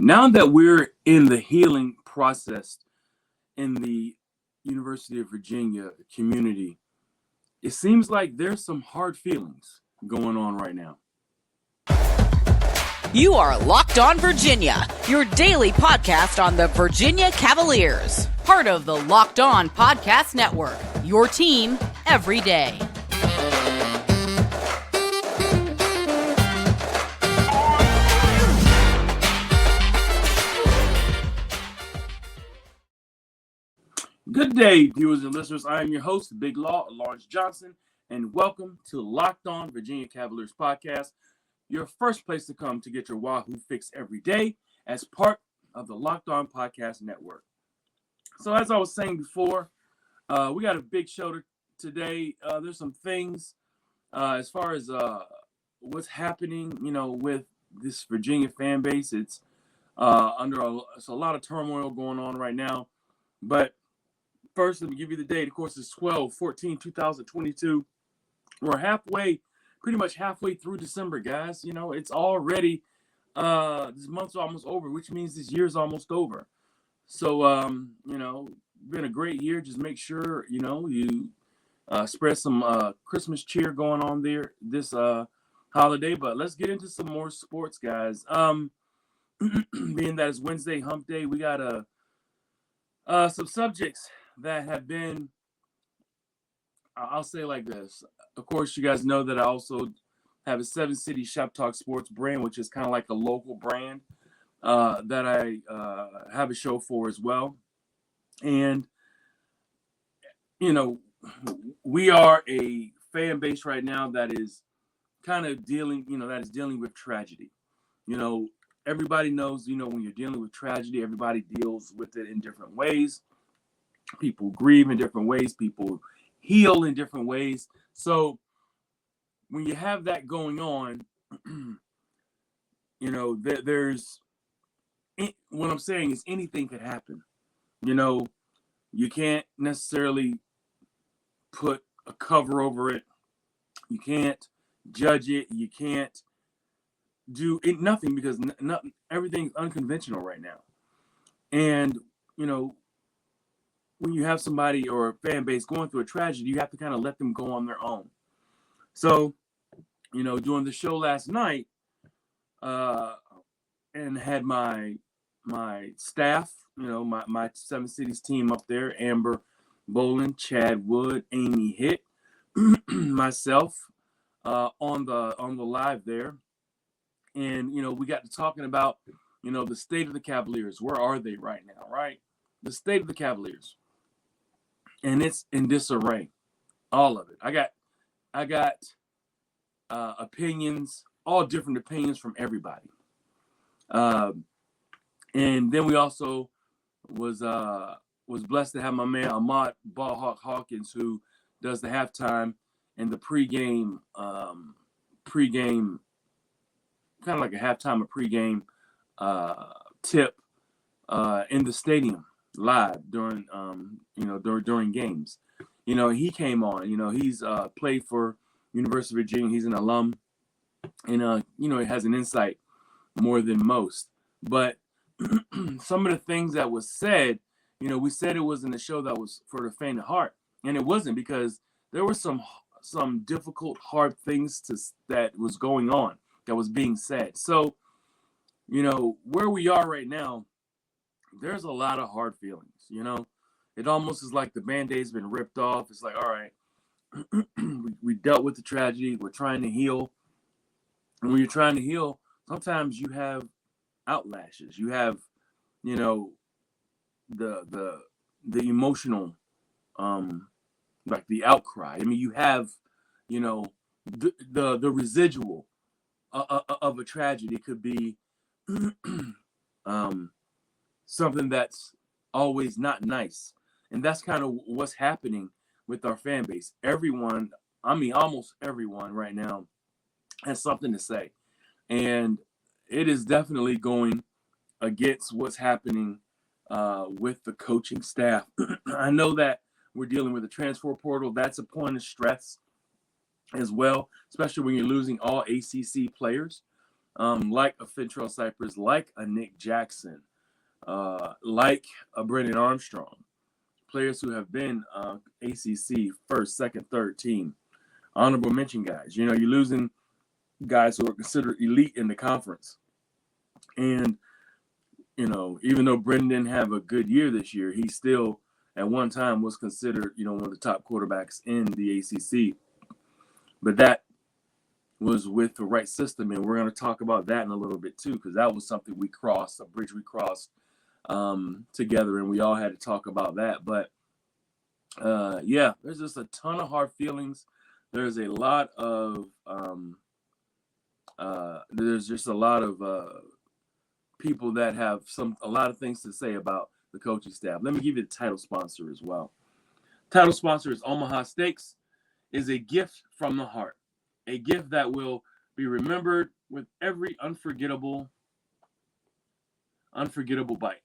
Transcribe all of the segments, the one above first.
Now that we're in the healing process in the University of Virginia community, it seems like there's some hard feelings going on right now. You are Locked On Virginia, your daily podcast on the Virginia Cavaliers. Part of the Locked On Podcast Network, your team every day. Good day, viewers and listeners. I am your host, Big Law, Lawrence Johnson, and welcome to Locked On Virginia Cavaliers podcast, your first place to come to get your Wahoo fix every day as part of the Locked On Podcast Network. So as I was saying before, we got a big show today. There's some things as far as what's happening, with this Virginia fan base. It's it's a lot of turmoil going on right now. But first, let me give you the date. Of course, it's 12/14/2022. We're pretty much halfway through December, guys. It's already, this month's almost over, which means this year's almost over. So, been a great year. Just make sure, you spread some Christmas cheer going on there this holiday. But let's get into some more sports, guys. Being that it's Wednesday, hump day, we got some subjects that have been, I'll say like this. Of course, you guys know that I also have a 7-City Shop Talk Sports brand, which is kind of like a local brand that I have a show for as well. And, we are a fan base right now that is kind of dealing with tragedy. Everybody knows, when you're dealing with tragedy, everybody deals with it in different ways. People grieve in different ways. People heal in different ways. So when you have that going on, there's what I'm saying is anything could happen. You can't necessarily put a cover over it. You can't judge it. You can't do it, nothing, because everything's unconventional right now. And, when you have somebody or a fan base going through a tragedy, you have to kind of let them go on their own. So, during the show last night, and had my staff, my 7 Cities team up there, Amber Boland, Chad Wood, Amy Hitt, myself, on the live there. And, we got to talking about, the state of the Cavaliers. Where are they right now, right? The state of the Cavaliers. And it's in disarray, all of it. I got opinions, all different opinions from everybody. And then we also was blessed to have my man Ahmad Ballhawk Hawkins, who does the halftime and the pregame, kind of like a halftime or pregame tip in the stadium live during during games. He came on. He's played for University of Virginia. He's an alum, and he has an insight more than most. But some of the things that was said, we said it was in the show that was for the faint of heart, and it wasn't, because there were some difficult, hard things that was going on, that was being said. So, where we are right now, there's a lot of hard feelings. It almost is like the Band-Aid's been ripped off. It's like, all right, we dealt with the tragedy. We're trying to heal. And when you're trying to heal, sometimes you have outlashes. You have, the emotional, like the outcry. I mean, you have, the residual of a tragedy. Could be something that's always not nice. And that's kind of what's happening with our fan base. Everyone, almost everyone right now has something to say. And it is definitely going against what's happening with the coaching staff. I know that we're dealing with a transfer portal. That's a point of stress as well, especially when you're losing all ACC players. like a Fentrell Cypress, like a Nick Jackson, like a Brennan Armstrong, players who have been ACC first, second, third team, honorable mention guys. You're losing guys who are considered elite in the conference. And, even though Brennan didn't have a good year this year, he still at one time was considered, one of the top quarterbacks in the ACC. But that was with the right system, and we're going to talk about that in a little bit too, because that was something a bridge we crossed together, and we all had to talk about that. But there's just a ton of hard feelings. There's a lot of people that have a lot of things to say about the coaching staff. Let me give you the title sponsor as well. Title sponsor is Omaha Steaks. Is a gift from the heart, a gift that will be remembered with every unforgettable bite.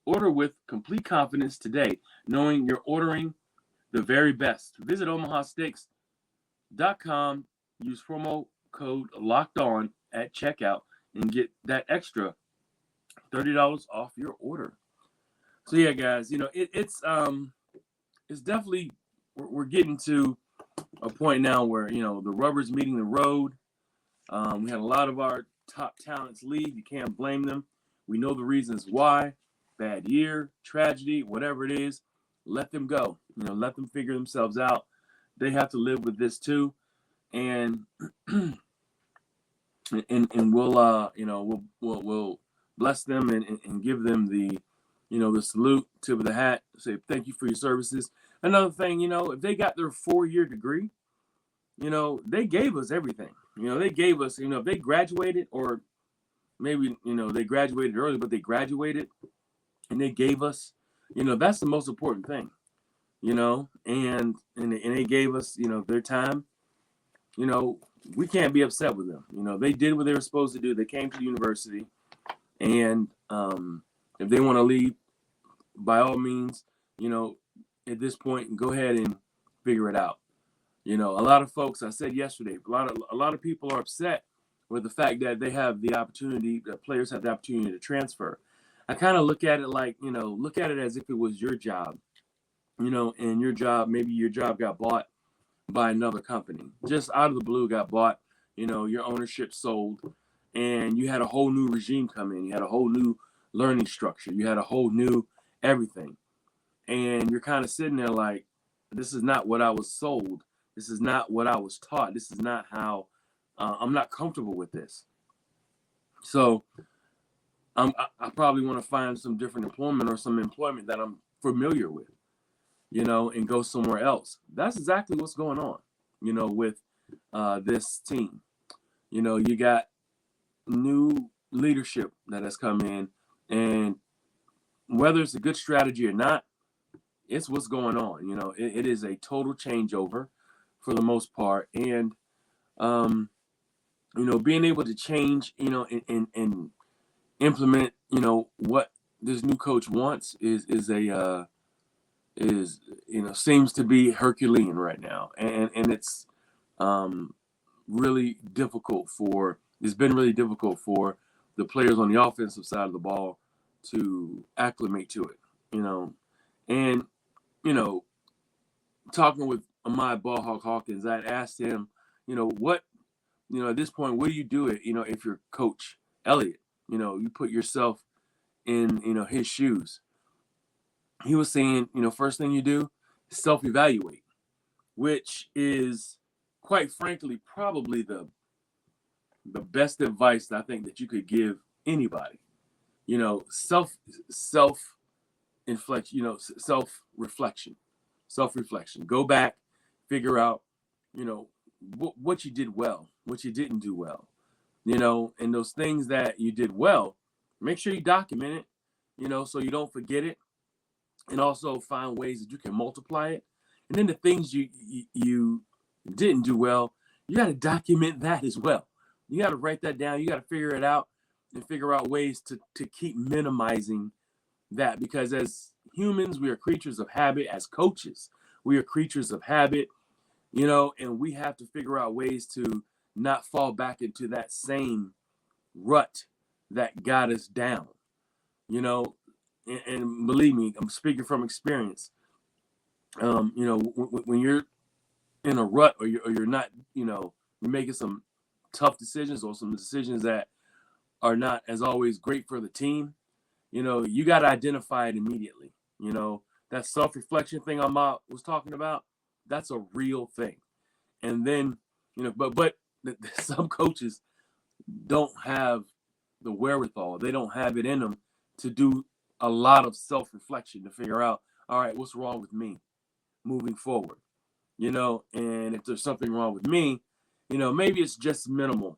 Order with complete confidence today, knowing you're ordering the very best. Visit omahasteaks.com, use promo code LOCKEDON at checkout, and get that extra $30 off your order. So yeah, guys, it's definitely, we're getting to a point now where the rubber's meeting the road. We had a lot of our top talents leave. You can't blame them. We know the reasons why. Bad year, tragedy, whatever it is. Let them go. Let them figure themselves out. They have to live with this too, and we'll bless them and give them the the salute, tip of the hat, say thank you for your services. Another thing, if they got their 4-year degree, they gave us everything. They gave us, if they graduated, or maybe they graduated early, but they graduated and they gave us, that's the most important thing. And they gave us, their time. We can't be upset with them. They did what they were supposed to do. They came to the university, and if they want to leave, by all means, at this point, go ahead and figure it out. A lot of folks, I said yesterday, a lot of people are upset with the fact that they have the opportunity, that players have the opportunity to transfer. I kind of look at it like, look at it as if it was your job, and maybe your job got bought by another company, just out of the blue got bought, your ownership sold, and you had a whole new regime come in. You had a whole new learning structure. You had a whole new everything. And you're kind of sitting there like, this is not what I was sold. This is not what I was taught. This is not how, I'm not comfortable with this. So I probably want to find some different employment, or some employment that I'm familiar with, and go somewhere else. That's exactly what's going on, with this team. You got new leadership that has come in, and whether it's a good strategy or not, it's what's going on. It is a total changeover for the most part. And, being able to change, and implement, what this new coach wants seems to be Herculean right now. And it's really difficult it's been really difficult for the players on the offensive side of the ball to acclimate to it, and, talking with my Ballhawk Hawkins, I asked him, what, at this point, what do you do it, if you're Coach Elliott, you put yourself in, his shoes. He was saying, first thing you do is self-evaluate, which is, quite frankly, probably the best advice I think that you could give anybody. Self-reflection. Go back, figure out, what you did well, what you didn't do well, and those things that you did well, make sure you document it, so you don't forget it, and also find ways that you can multiply it. And then the things you didn't do well, you got to document that as well. You got to write that down. You got to figure it out and figure out ways to keep minimizing that, because as humans, we are creatures of habit. As coaches, we are creatures of habit, and we have to figure out ways to not fall back into that same rut that got us down, you know. And believe me, I'm speaking from experience. You know, when you're in a rut, or you're not, you know, you're making some tough decisions, or some decisions that are not as always great for the team, you know, you got to identify it immediately. You know, that self-reflection thing was talking about, that's a real thing. And then, you know, but some coaches don't have the wherewithal. They don't have it in them to do a lot of self-reflection to figure out, all right, what's wrong with me moving forward, you know. And if there's something wrong with me, you know, maybe it's just minimal,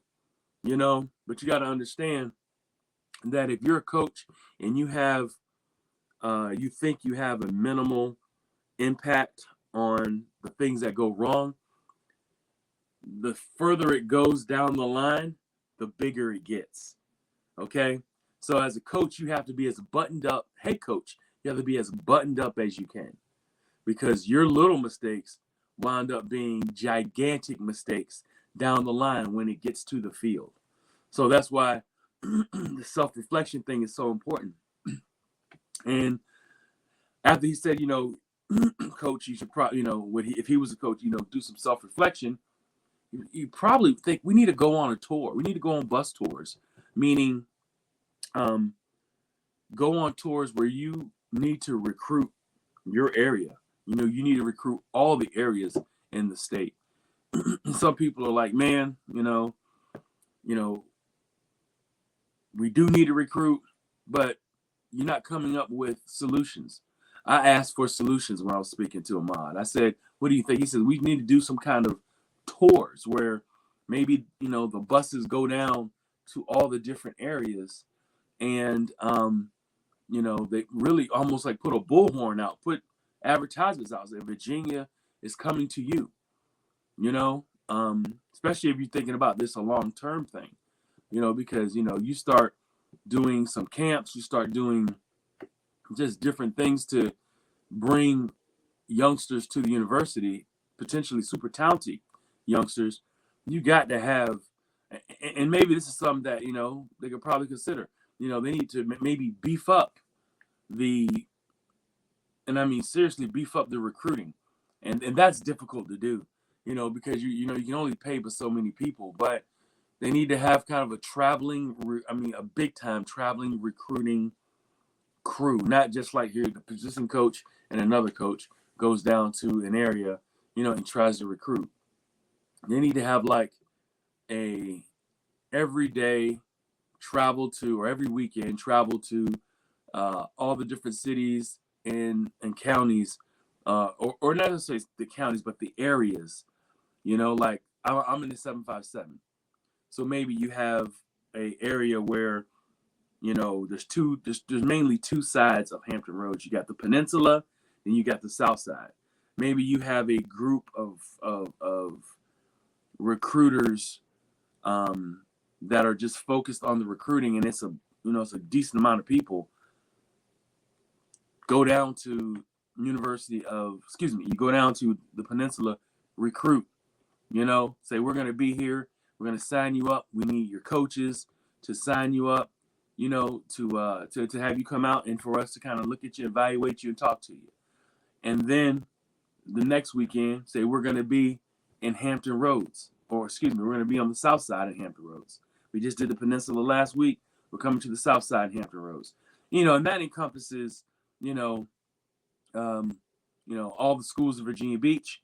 you know, but you got to understand that if you're a coach and you think you have a minimal impact on the things that go wrong, the further it goes down the line, the bigger it gets. Okay. So as a coach, you have to be as buttoned up. Hey, coach, you have to be as buttoned up as you can, because your little mistakes wound up being gigantic mistakes down the line when it gets to the field. So that's why the self-reflection thing is so important. And after he said, you know, coach, you should probably, you know, if he was a coach, you know, do some self-reflection, you probably think we need to go on a tour. We need to go on bus tours, meaning go on tours where you need to recruit your area. You know, you need to recruit all the areas in the state. Some people are like, man, you know, we do need to recruit, but you're not coming up with solutions. I asked for solutions when I was speaking to Ahmad. I said, what do you think? He said, we need to do some kind of tours where maybe, you know, the buses go down to all the different areas, and, you know, they really almost like put a bullhorn out, put advertisements out, say Virginia is coming to you, you know, especially if you're thinking about this a long-term thing, you know, because, you know, you start doing some camps, you start doing just different things to bring youngsters to the university, potentially super talented youngsters. You got to have, and maybe this is something that, you know, they could probably consider, you know, they need to maybe beef up and I mean, seriously, beef up the recruiting. And that's difficult to do, you know, because you know, you can only pay for so many people, but they need to have kind of a big time traveling recruiting crew, not just like here, the position coach and another coach goes down to an area, you know, and tries to recruit. They need to have like a everyday travel to, or every weekend travel to all the different cities and counties, or not necessarily the counties, but the areas, you know, like I'm in the 757. So maybe you have a area where, you know, there's mainly two sides of Hampton Roads. You got the peninsula and you got the south side. Maybe you have a group of recruiters that are just focused on the recruiting, and it's a decent amount of people. You go down to the peninsula, recruit, you know, say, we're going to be here. We're going to sign you up. We need your coaches to sign you up, you know, to have you come out and for us to kind of look at you, evaluate you, and talk to you. And then the next weekend, say, we're going to be in Hampton Roads, we're going to be on the south side of Hampton Roads. We just did the peninsula last week. We're coming to the south side of Hampton Roads. You know, and that encompasses, you know, all the schools of Virginia Beach,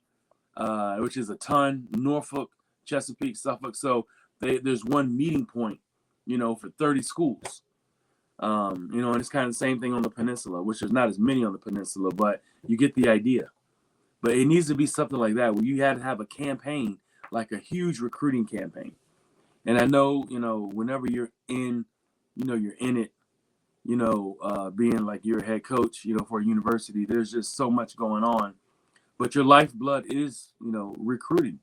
which is a ton, Norfolk, Chesapeake, Suffolk. So there's one meeting point, you know, for 30 schools. You know, and it's kind of the same thing on the peninsula, which there's not as many on the peninsula, but you get the idea. But it needs to be something like that, where you had to have a campaign, like a huge recruiting campaign. And I know, you know, whenever you're in it, you know, being like you're a head coach, you know, for a university, there's just so much going on. But your lifeblood is, you know, recruiting,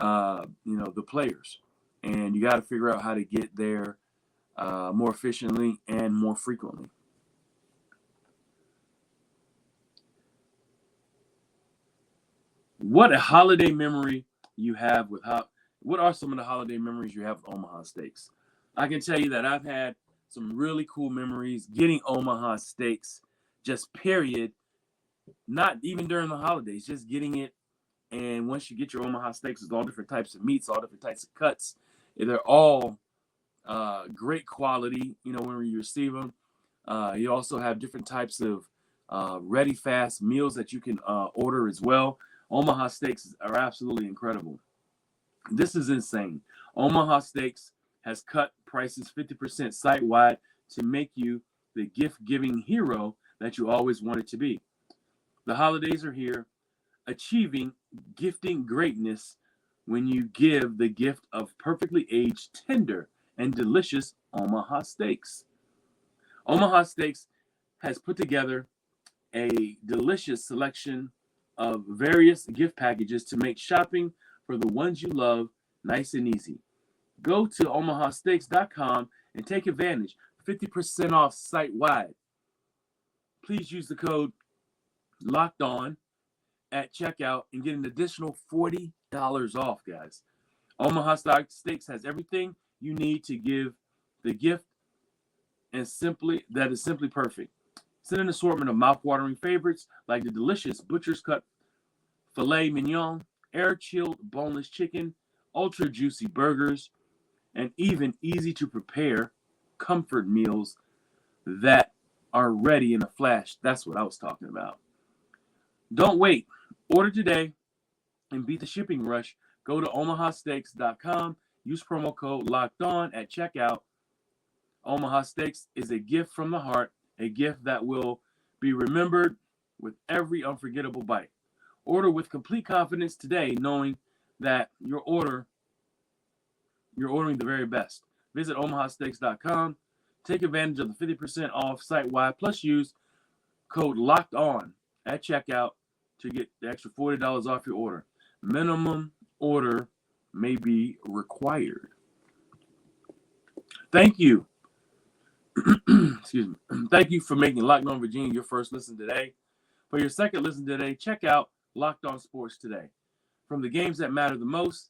you know, the players. And you got to figure out how to get there more efficiently and more frequently. What a holiday memory you have with how, what are some of the holiday memories you have with Omaha Steaks? I can tell you that I've had some really cool memories getting Omaha Steaks, just period. Not even during the holidays, just getting it. And once you get your Omaha Steaks, it's all different types of meats, all different types of cuts. They're all great quality, when you receive them. You also have different types of ready fast meals that you can order as well. Omaha Steaks are absolutely incredible. This is insane. Omaha Steaks has cut prices 50% site wide to make you the gift giving hero that you always wanted to be. The holidays are here, achieving gifting greatness when you give the gift of perfectly aged, tender, and delicious Omaha Steaks. Omaha Steaks has put together a delicious selection of various gift packages to make shopping for the ones you love nice and easy. Go to omahasteaks.com and take advantage. 50% off site wide. Please use the code locked on at checkout and get an additional $40 off, guys. Omaha Steaks has everything you need to give the gift and that is simply perfect. It's an assortment of mouth-watering favorites like the delicious butcher's cut filet mignon, air-chilled boneless chicken, ultra-juicy burgers, and even easy-to-prepare comfort meals that are ready in a flash. That's what I was talking about. Don't wait. Order today and beat the shipping rush. Go to omahasteaks.com. Use promo code LOCKEDON at checkout. Omaha Steaks is a gift from the heart, a gift that will be remembered with every unforgettable bite. Order with complete confidence today, knowing that you're ordering the very best. Visit omahasteaks.com. Take advantage of the 50% off site-wide, plus use code LOCKED ON at checkout to get the extra $40 off your order. Minimum order may be required. Thank you. Excuse me. Thank you for making Locked On Virginia your first listen today. For your second listen today, check out Locked On Sports Today. From the games that matter the most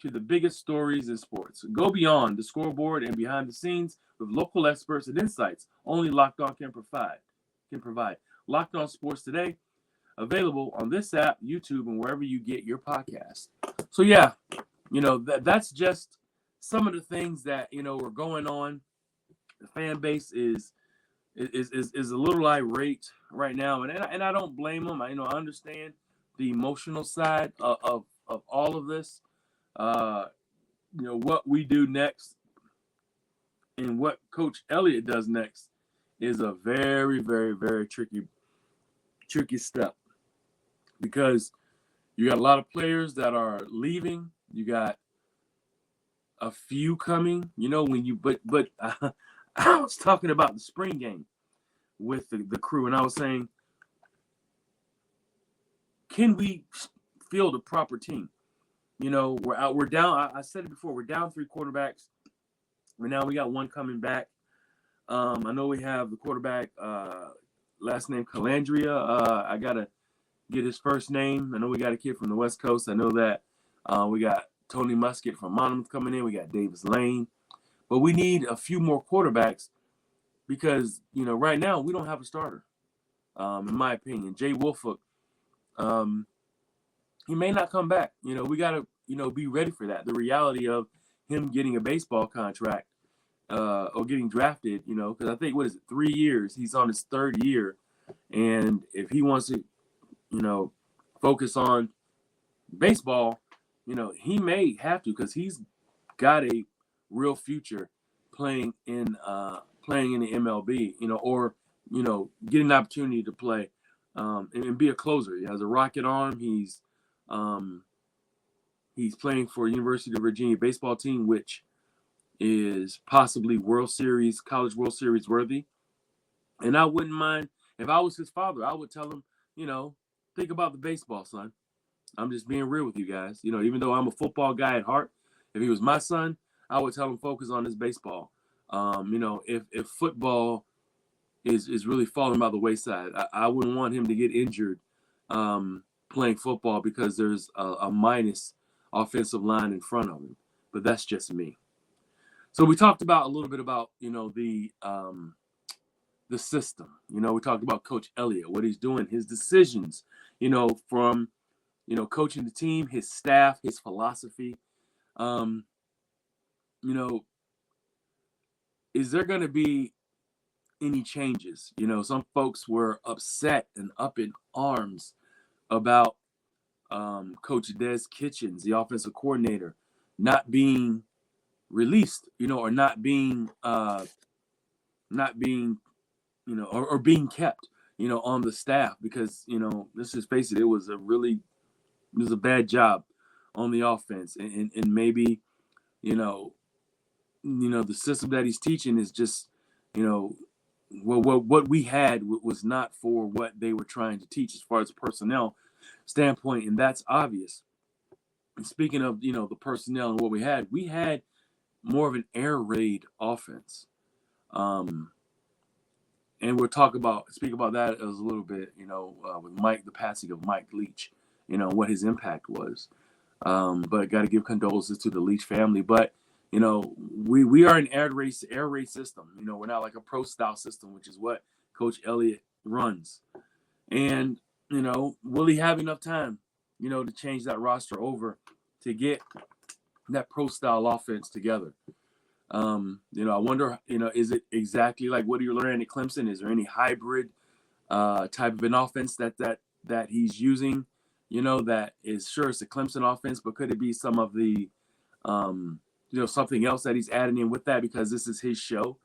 to the biggest stories in sports. Go beyond the scoreboard and behind the scenes with local experts and insights only Locked On can provide. Locked On Sports Today, available on this app, YouTube, and wherever you get your podcast. So yeah, that's just some of the things that were going on. The fan base is a little irate right now, and I don't blame them. I understand the emotional side of all of this. What we do next and what Coach Elliott does next is a very, very, very tricky step, because you got a lot of players that are leaving. You got a few coming. But I was talking about the spring game with the crew, and I was saying, can we field a proper team? We're down. I said it before. We're down 3 quarterbacks. Now we got one coming back. I know we have the quarterback, last name Calandria. I gotta get his first name. I know we got a kid from the West Coast. I know that we got Tony Muskett from Monmouth coming in. We got Davis Lane. But we need a few more quarterbacks because, right now we don't have a starter, in my opinion. Jay Wolford, he may not come back. We got to, be ready for that. The reality of him getting a baseball contract or getting drafted, because I think, 3 years? He's on his 3rd year. And if he wants to, focus on baseball, he may have to, because he's got a real future playing in the MLB, or get an opportunity to play and be a closer. He has a rocket arm. He's playing for University of Virginia baseball team, which is possibly college World Series worthy. And I wouldn't mind if I was his father. I would tell him, think about the baseball, son. I'm just being real with you guys. Even though I'm a football guy at heart, if he was my son, I would tell him focus on his baseball. If football is really falling by the wayside, I wouldn't want him to get injured playing football because there's a minus offensive line in front of him. But that's just me. So we talked about a little bit about, the system. We talked about Coach Elliott, what he's doing, his decisions, from, coaching the team, his staff, his philosophy. Is there going to be any changes? Some folks were upset and up in arms about Coach Des Kitchens, the offensive coordinator, not being released, or not being or being kept, on the staff because, let's just face it, it was a bad job on the offense, and maybe, the system that he's teaching is just, what we had was not for what they were trying to teach as far as personnel standpoint, and that's obvious. And speaking of, the personnel and what we had more of an air raid offense. And we'll speak about that as a little bit, with Mike, the passing of Mike Leach, what his impact was. But got to give condolences to the Leach family. But, we are an air raid system. We're not like a pro style system, which is what Coach Elliott runs. And, will he have enough time, to change that roster over to get that pro style offense together? I wonder, is it exactly like what you're learning at Clemson? Is there any hybrid type of an offense that he's using, that is sure it's a Clemson offense, but could it be some of the, something else that he's adding in with that because this is his show?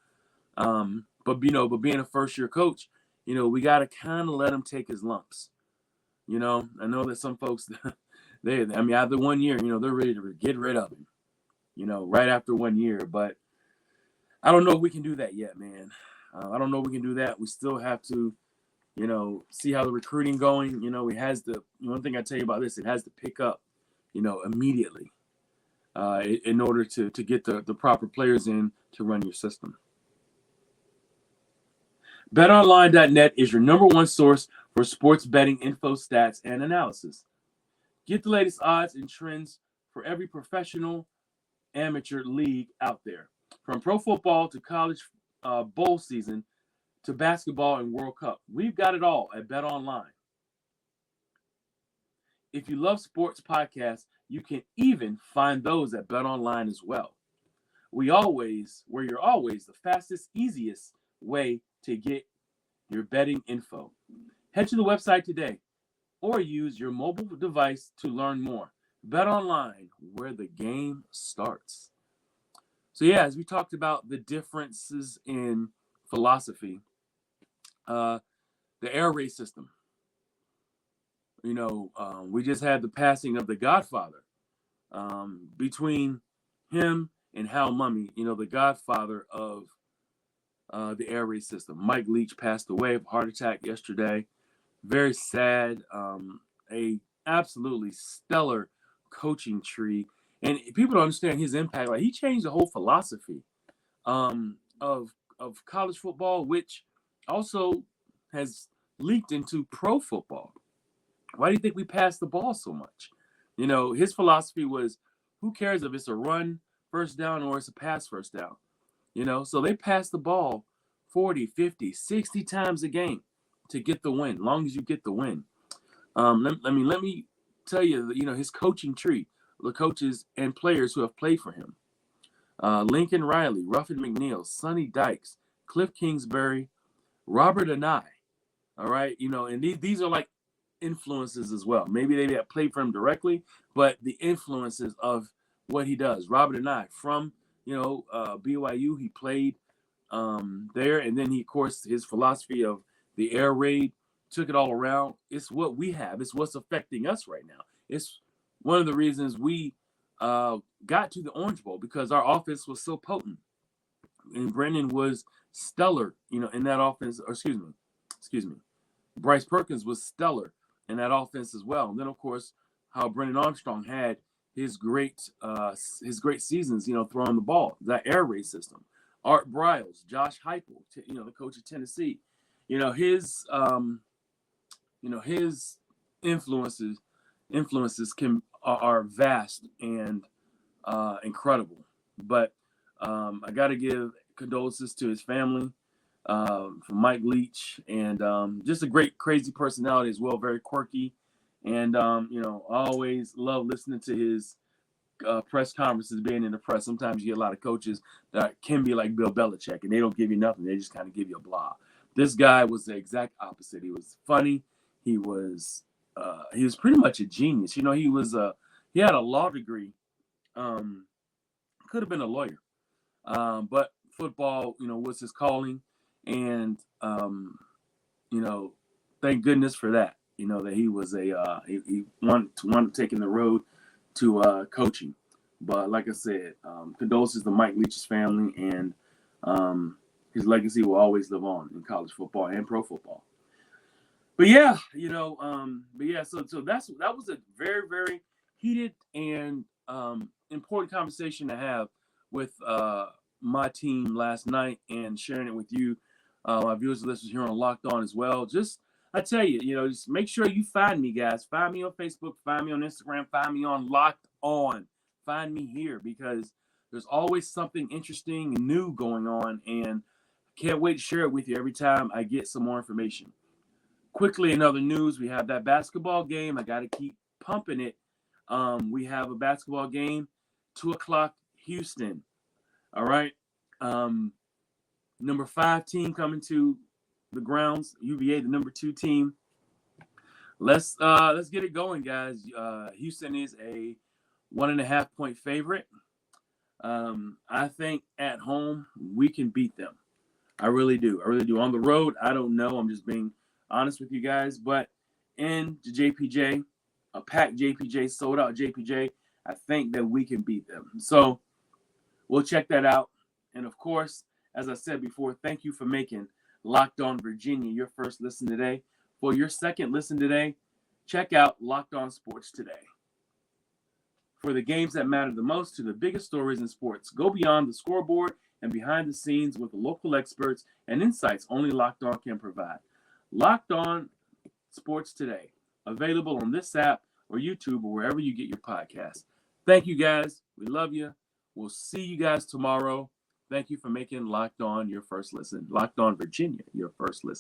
But being a first year coach, we got to kind of let him take his lumps. I know that some folks, after 1 year, they're ready to get rid of him. Right after 1 year. But I don't know if we can do that yet, man. I don't know if we can do that. We still have to, see how the recruiting going. It has to, one thing I tell you about this, it has to pick up, immediately in order to get the proper players in to run your system. BetOnline.net is your number one source for sports betting info, stats, and analysis. Get the latest odds and trends for every professional amateur league out there, from pro football to college bowl season to basketball and World Cup. We've got it all at BetOnline. If you love sports podcasts, you can even find those at BetOnline as well. Where you're always the fastest, easiest way to get your betting info. Head to the website today or use your mobile device to learn more. BetOnline, where the game starts. So yeah, as we talked about the differences in philosophy, the air raid system. We just had the passing of the Godfather. Between him and Hal Mummy, the Godfather of the air raid system. Mike Leach passed away of a heart attack yesterday. Very sad. A absolutely stellar coaching tree, and people don't understand his impact. Like, he changed the whole philosophy of college football, which also has leaked into pro football. Why do you think we pass the ball so much? His philosophy was, who cares if it's a run first down or it's a pass first down? So they pass the ball 40, 50, 60 times a game to get the win, long as you get the win. Let me tell you, his coaching tree, the coaches and players who have played for him. Lincoln Riley, Ruffin McNeil, Sonny Dykes, Cliff Kingsbury, Robert Anae. All right, and these are like influences as well. Maybe they have played for him directly, but the influences of what he does. Robert Anae from, BYU, he played there, and then he, of course, his philosophy of the air raid took it all around. It's what we have. It's what's affecting us right now. It's one of the reasons we got to the Orange Bowl, because our offense was so potent, and Brendan was stellar, in that offense. Or excuse me, Bryce Perkins was stellar in that offense as well. And then, of course, how Brendan Armstrong had his great seasons, throwing the ball, that air raid system. Art Briles, Josh Heupel, the coach of Tennessee, his influences can are vast and incredible. But I got to give condolences to his family, from Mike Leach, and just a great, crazy personality as well, very quirky. And, I always love listening to his press conferences, being in the press. Sometimes you get a lot of coaches that can be like Bill Belichick, and they don't give you nothing. They just kind of give you a blah. This guy was the exact opposite. He was funny. He was pretty much a genius. He had a law degree. Could have been a lawyer, but football, was his calling, and thank goodness for that. That he was he wanted taking the road to coaching. But like I said, condolences to Mike Leach's family, and his legacy will always live on in college football and pro football. But yeah, so that was a very, very heated and important conversation to have with my team last night, and sharing it with you, my viewers and listeners here on Locked On as well. I tell you, just make sure you find me, guys. Find me on Facebook, find me on Instagram, find me on Locked On. Find me here, because there's always something interesting and new going on, and can't wait to share it with you every time I get some more information. Quickly, in other news, we have that basketball game. I got to keep pumping it. We have a basketball game, 2:00, Houston. All right. Number 5 team coming to the grounds, UVA, the number 2 team. Let's get it going, guys. Houston is a 1.5 point favorite. I think at home we can beat them. I really do. On the road, I don't know. I'm just being honest with you guys. But in the JPJ, a packed JPJ, sold out JPJ, I think that we can beat them. So we'll check that out. And of course, as I said before, thank you for making Locked On Virginia your first listen today. For your second listen today, check out Locked On Sports Today. For the games that matter the most to the biggest stories in sports, go beyond the scoreboard and behind the scenes with the local experts and insights only Locked On can provide. Locked On Sports Today, available on this app or YouTube or wherever you get your podcasts. Thank you, guys. We love you. We'll see you guys tomorrow. Thank you for making Locked On your first listen. Locked On Virginia your first listen.